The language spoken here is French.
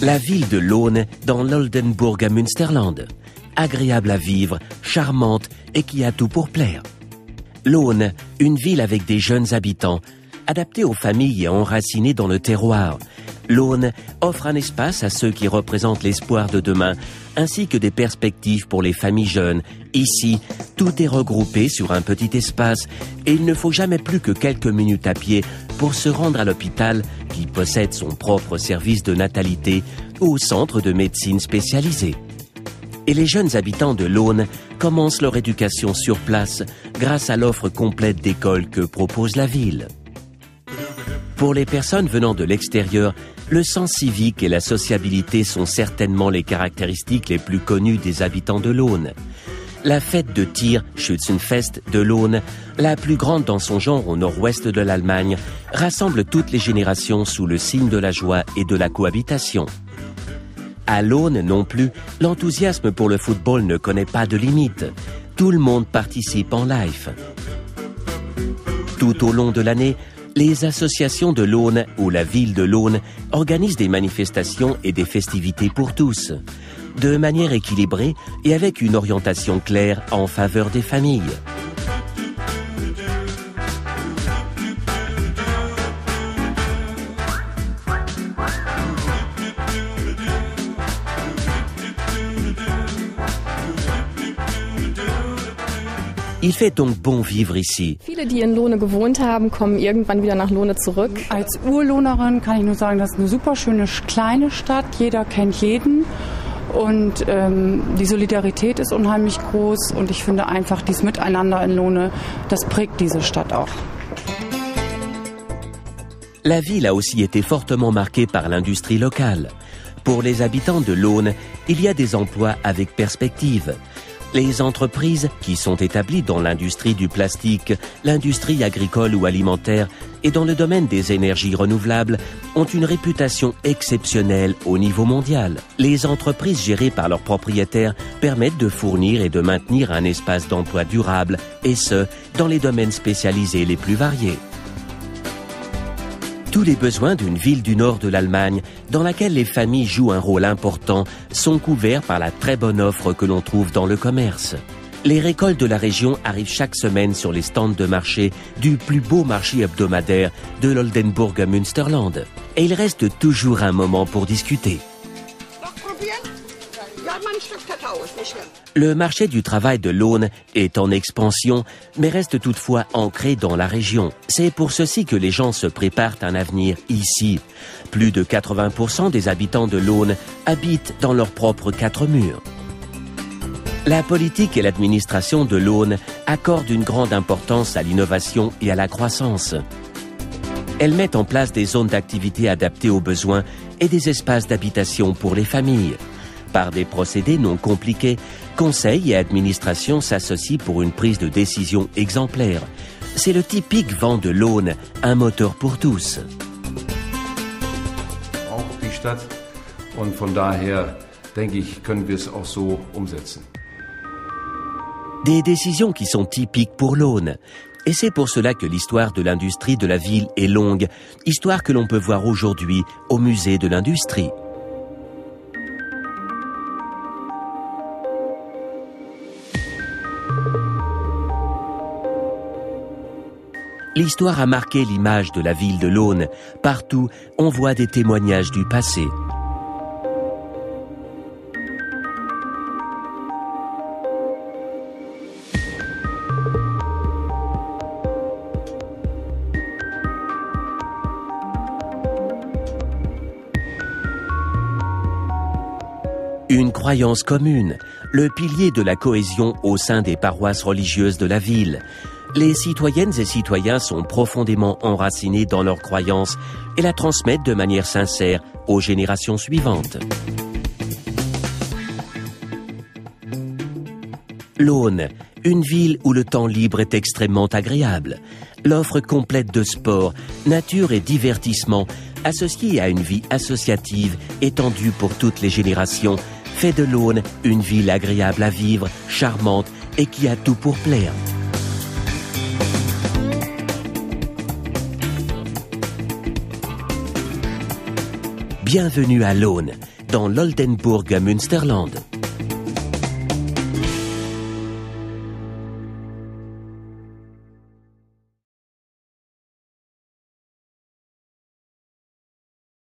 La ville de Lohn, dans l'Oldenburger Münsterland. Agréable à vivre, charmante et qui a tout pour plaire. Lohn, une ville avec des jeunes habitants, adaptée aux familles et enracinée dans le terroir. Lohn offre un espace à ceux qui représentent l'espoir de demain, ainsi que des perspectives pour les familles jeunes. Ici, tout est regroupé sur un petit espace et il ne faut jamais plus que quelques minutes à pied pour se rendre à l'hôpital qui possède son propre service de natalité ou au centre de médecine spécialisé. Et les jeunes habitants de Lohn commencent leur éducation sur place grâce à l'offre complète d'écoles que propose la ville. Pour les personnes venant de l'extérieur, le sens civique et la sociabilité sont certainement les caractéristiques les plus connues des habitants de Lohn. La fête de tir, Schützenfest de Lohn, la plus grande dans son genre au nord-ouest de l'Allemagne, rassemble toutes les générations sous le signe de la joie et de la cohabitation. À Lohn non plus, l'enthousiasme pour le football ne connaît pas de limite. Tout le monde participe en live. Tout au long de l'année, les associations de Lohn ou la ville de Lohn organisent des manifestations et des festivités pour tous, de manière équilibrée et avec une orientation claire en faveur des familles. Il fait donc bon vivre ici. Viele, die in Lohne gewohnt haben, kommen irgendwann wieder nach Lohne zurück. Als Urlohnerin kann ich nur sagen, das ist eine super schöne kleine Stadt. Jeder kennt jeden. Und die Solidarität ist unheimlich groß. Und ich finde einfach, dieses Miteinander in Lohne, das prägt diese Stadt auch. La ville a aussi été fortement marquée par l'industrie locale. Pour les habitants de Lohn, il y a des emplois avec perspective. Les entreprises qui sont établies dans l'industrie du plastique, l'industrie agricole ou alimentaire et dans le domaine des énergies renouvelables ont une réputation exceptionnelle au niveau mondial. Les entreprises gérées par leurs propriétaires permettent de fournir et de maintenir un espace d'emploi durable, et ce, dans les domaines spécialisés les plus variés. Tous les besoins d'une ville du nord de l'Allemagne, dans laquelle les familles jouent un rôle important, sont couverts par la très bonne offre que l'on trouve dans le commerce. Les récoltes de la région arrivent chaque semaine sur les stands de marché du plus beau marché hebdomadaire de l'Oldenburger Münsterland. Et il reste toujours un moment pour discuter. Le marché du travail de Lohn est en expansion, mais reste toutefois ancré dans la région. C'est pour ceci que les gens se préparent un avenir ici. Plus de 80% des habitants de Lohn habitent dans leurs propres quatre murs. La politique et l'administration de Lohn accordent une grande importance à l'innovation et à la croissance. Elles mettent en place des zones d'activité adaptées aux besoins et des espaces d'habitation pour les familles. Par des procédés non compliqués, conseil et administration s'associent pour une prise de décision exemplaire. C'est le typique vent de Lohn, un moteur pour tous. Auch die Stadt und von daher denke ich, können wir es auch so umsetzen. Des décisions qui sont typiques pour Lohn. Et c'est pour cela que l'histoire de l'industrie de la ville est longue, histoire que l'on peut voir aujourd'hui au musée de l'industrie. L'histoire a marqué l'image de la ville de Lohn. Partout, on voit des témoignages du passé. Une croyance commune, le pilier de la cohésion au sein des paroisses religieuses de la ville. Les citoyennes et citoyens sont profondément enracinés dans leurs croyances et la transmettent de manière sincère aux générations suivantes. Lohn, une ville où le temps libre est extrêmement agréable. L'offre complète de sport, nature et divertissement, associée à une vie associative étendue pour toutes les générations, fait de Lohn une ville agréable à vivre, charmante et qui a tout pour plaire. Bienvenue à Lohn, dans l'Oldenburger Münsterland.